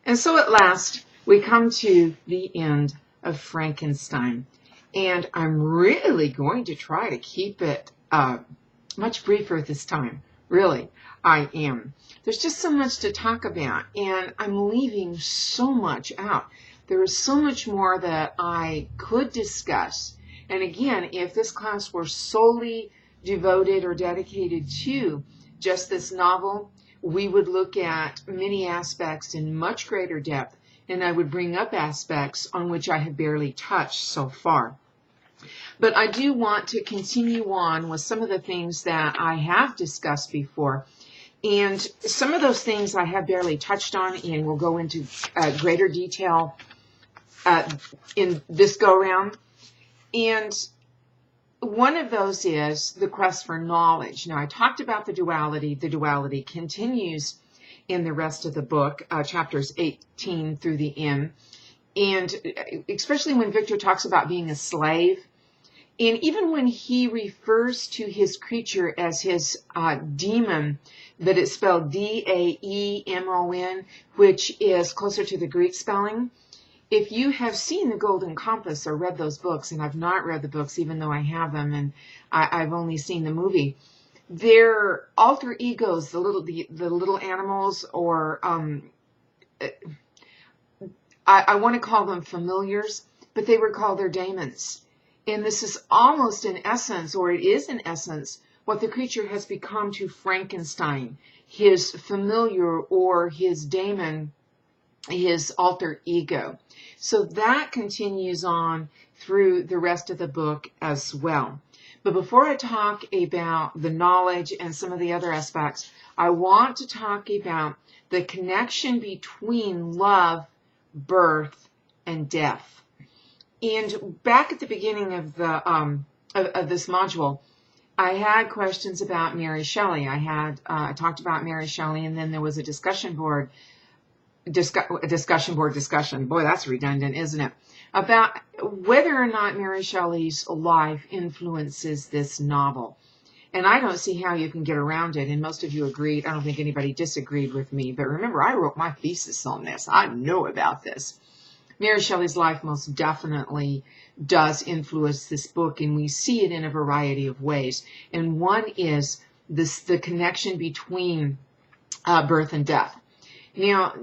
And so at last, we come to the end of Frankenstein. And I'm really going to try to keep it much briefer this time. Really, I am. There's just so much to talk about, and I'm leaving so much out. There is so much more that I could discuss. And again, if this class were solely devoted or dedicated to just this novel, we would look at many aspects in much greater depth, and I would bring up aspects on which I have barely touched so far. But I do want to continue on with some of the things that I have discussed before. And some of those things I have barely touched on, and we'll go into greater detail in this go-round. And one of those is the quest for knowledge. Now, I talked about the duality. The duality continues in the rest of the book, chapters 18 through the end. And especially when Victor talks about being a slave, and even when he refers to his creature as his demon, that it's spelled D-A-E-M-O-N, which is closer to the Greek spelling. If you have seen The Golden Compass or read those books, and I've not read the books even though I have them, and I've only seen the movie, their alter egos, the little animals, or I want to call them familiars, but they were called their daemons. And this is almost in essence, or it is in essence, what the creature has become to Frankenstein, his familiar or his daemon, his alter ego. So that continues on through the rest of the book as well. But before I talk about the knowledge and some of the other aspects, I want to talk about the connection between love, birth, and death. And back at the beginning of the of this module, I had questions about Mary Shelley. I talked about Mary Shelley, and then there was a discussion board discussion. Boy, that's redundant, isn't it? About whether or not Mary Shelley's life influences this novel. And I don't see how you can get around it. And most of you agreed. I don't think anybody disagreed with me. But remember, I wrote my thesis on this. I know about this. Mary Shelley's life most definitely does influence this book, and we see it in a variety of ways. And one is the connection between birth and death. Now,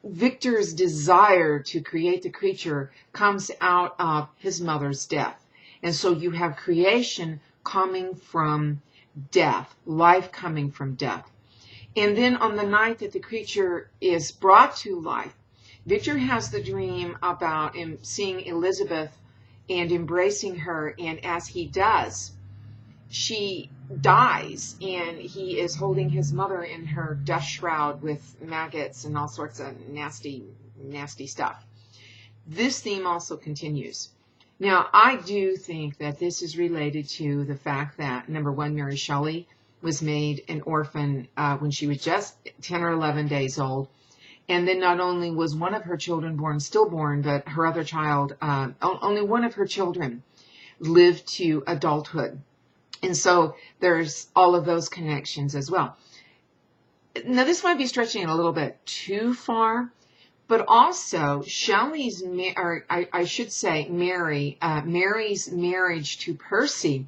Victor's desire to create the creature comes out of his mother's death. And so you have creation coming from death, life coming from death. And then on the night that the creature is brought to life, Victor has the dream about seeing Elizabeth and embracing her, and as he does, she dies, and he is holding his mother in her death shroud with maggots and all sorts of nasty, nasty stuff. This theme also continues. Now, I do think that this is related to the fact that, number one, Mary Shelley was made an orphan when she was just 10 or 11 days old. And then not only was one of her children stillborn, but her other child, only one of her children lived to adulthood. And so there's all of those connections as well. Now, this might be stretching it a little bit too far, but also Shelley's, or I should say Mary's marriage to Percy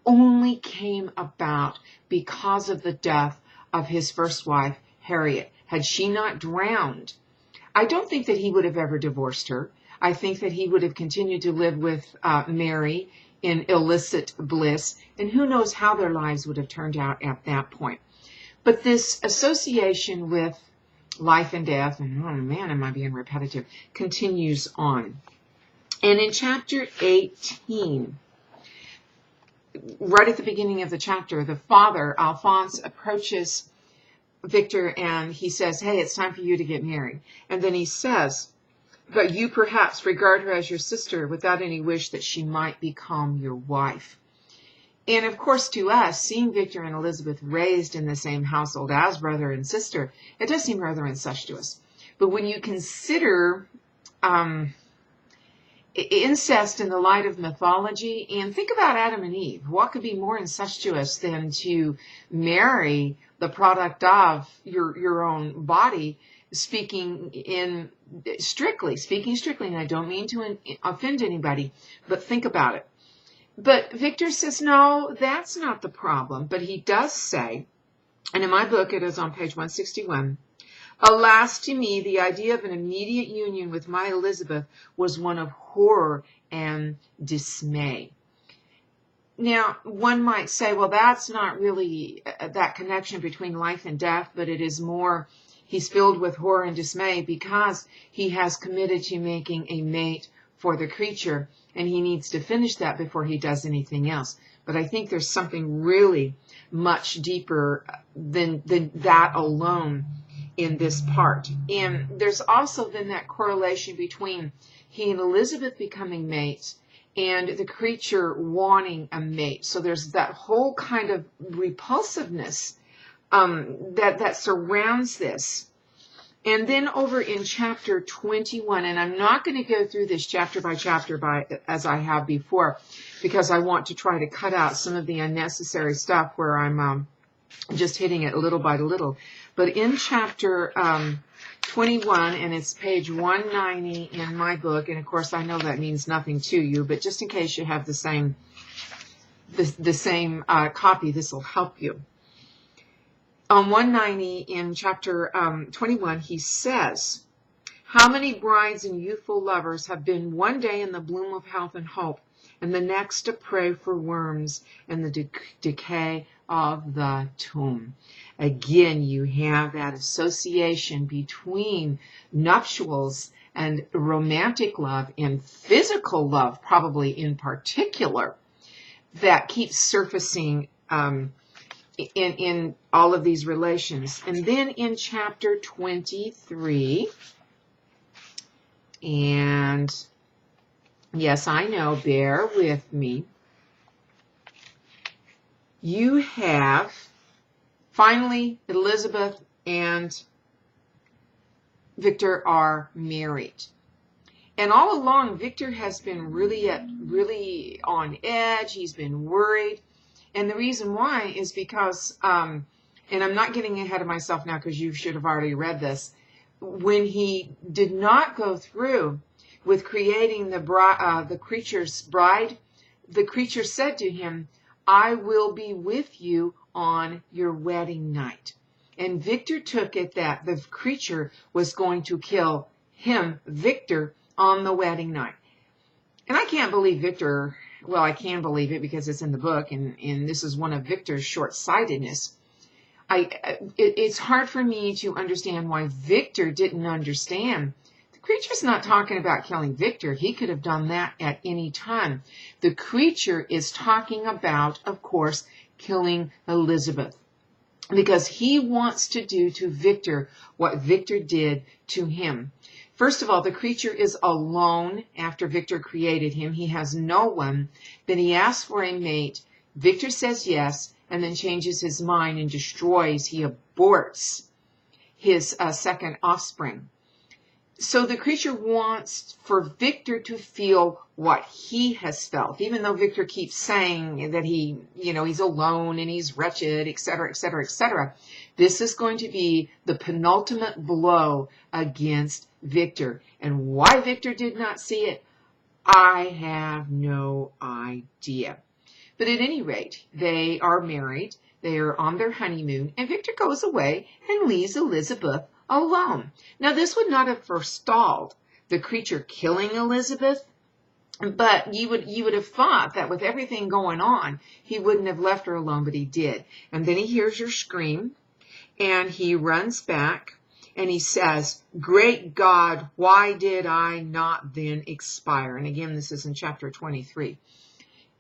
only came about because of the death of his first wife, Harriet. Had she not drowned, I don't think that he would have ever divorced her. I think that he would have continued to live with Mary in illicit bliss, and who knows how their lives would have turned out at that point. But this association with life and death, and oh man, am I being repetitive, continues on. And in chapter 18, right at the beginning of the chapter, the father, Alphonse, approaches Victor and he says, hey, it's time for you to get married. And then he says, but you perhaps regard her as your sister without any wish that she might become your wife. And of course, to us, seeing Victor and Elizabeth raised in the same household as brother and sister, it does seem rather incestuous. But when you consider incest in the light of mythology, and think about Adam and Eve, what could be more incestuous than to marry the product of your own body speaking strictly, and I don't mean to offend anybody, but think about it. But Victor says, no, that's not the problem. But he does say, and in my book, it is on page 161, alas, to me, the idea of an immediate union with my Elizabeth was one of horror and dismay. Now, one might say, well, that's not really that connection between life and death, but it is more, he's filled with horror and dismay because he has committed to making a mate for the creature, and he needs to finish that before he does anything else. But I think there's something really much deeper than that alone in this part. And there's also then that correlation between he and Elizabeth becoming mates and the creature wanting a mate. So there's that whole kind of repulsiveness that surrounds this. And then over in chapter 21, and I'm not going to go through this chapter by chapter as I have before, because I want to try to cut out some of the unnecessary stuff where I'm just hitting it little by little. But in chapter 21, and it's page 190 in my book, and of course I know that means nothing to you, but just in case you have the same copy, this will help you. On 190 in chapter 21, he says, how many brides and youthful lovers have been one day in the bloom of health and hope, and the next a prey for worms and the decay of the tomb. Again, you have that association between nuptials and romantic love and physical love, probably in particular, that keeps surfacing in all of these relations. And then in chapter 23, and yes, I know, bear with me, you have finally Elizabeth and Victor are married. And all along, Victor has been really on edge. He's been worried. And the reason why is because, and I'm not getting ahead of myself now because you should have already read this, when he did not go through with creating the creature's bride, the creature said to him, I will be with you on your wedding night. And Victor took it that the creature was going to kill him, Victor, on the wedding night. And I can't believe Victor, well, I can believe it because it's in the book, and this is one of Victor's short-sightedness. It's hard for me to understand why Victor didn't understand. The creature's not talking about killing Victor. He could have done that at any time. The creature is talking about, of course, killing Elizabeth, because he wants to do to Victor what Victor did to him. First of all, the creature is alone after Victor created him. He has no one. Then he asks for a mate. Victor says yes, and then changes his mind and destroys. He aborts his second offspring. So the creature wants for Victor to feel what he has felt, even though Victor keeps saying that he's alone and he's wretched, etc., etc., etc. This is going to be the penultimate blow against Victor. And why Victor did not see it, I have no idea. But at any rate, they are married, they are on their honeymoon, and Victor goes away and leaves Elizabeth alone. Now, this would not have forestalled the creature killing Elizabeth, but you would have thought that with everything going on, he wouldn't have left her alone, but he did. And then he hears her scream, and he runs back, and he says, great God, why did I not then expire? And again, this is in chapter 23.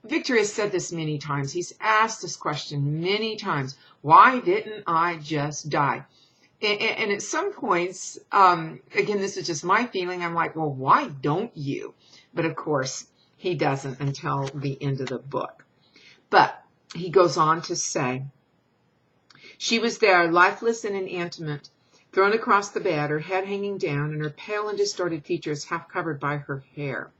Victor has said this many times. He's asked this question many times. Why didn't I just die? And at some points, again, this is just my feeling. I'm like, well, why don't you? But of course, he doesn't until the end of the book. But he goes on to say, she was there, lifeless and inanimate, thrown across the bed, her head hanging down, and her pale and distorted features half covered by her hair.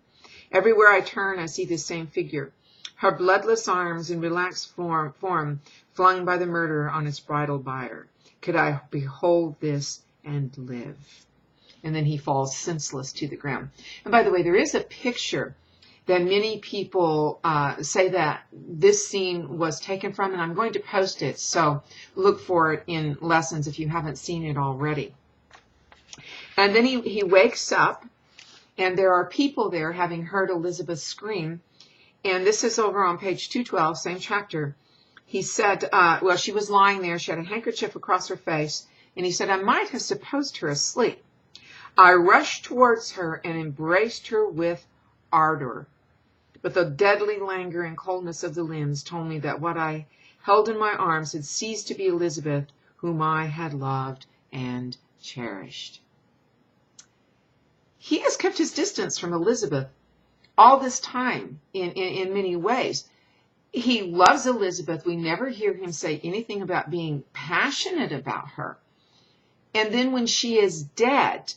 Everywhere I turn, I see the same figure, her bloodless arms and relaxed form flung by the murderer on its bridal bier. Could I behold this and live. And then he falls senseless to the ground. And by the way, there is a picture that many people say that this scene was taken from, and I'm going to post it, so look for it in lessons if you haven't seen it already. And then he wakes up, and there are people there having heard Elizabeth scream, and this is over on page 212, same chapter. He said, well, she was lying there, she had a handkerchief across her face, and he said, I might have supposed her asleep. I rushed towards her and embraced her with ardor. But the deadly languor and coldness of the limbs told me that what I held in my arms had ceased to be Elizabeth, whom I had loved and cherished. He has kept his distance from Elizabeth all this time in many ways. He loves Elizabeth. We never hear him say anything about being passionate about her. And then when she is dead,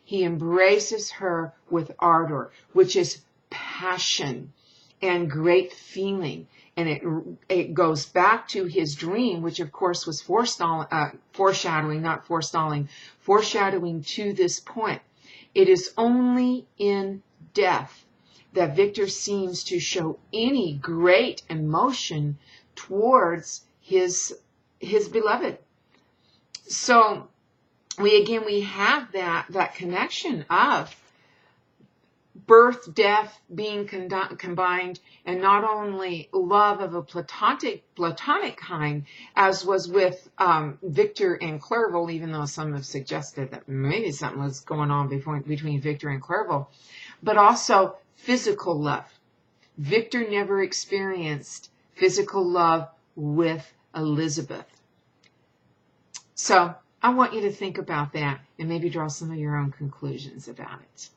he embraces her with ardor, which is passion and great feeling. And it goes back to his dream, which of course was foreshadowing to this point. It is only in death that Victor seems to show any great emotion towards his beloved. So we have that connection of birth, death being combined, and not only love of a platonic kind, as was with Victor and Clerval, even though some have suggested that maybe something was going on between Victor and Clerval, but also physical love. Victor never experienced physical love with Elizabeth. So I want you to think about that and maybe draw some of your own conclusions about it.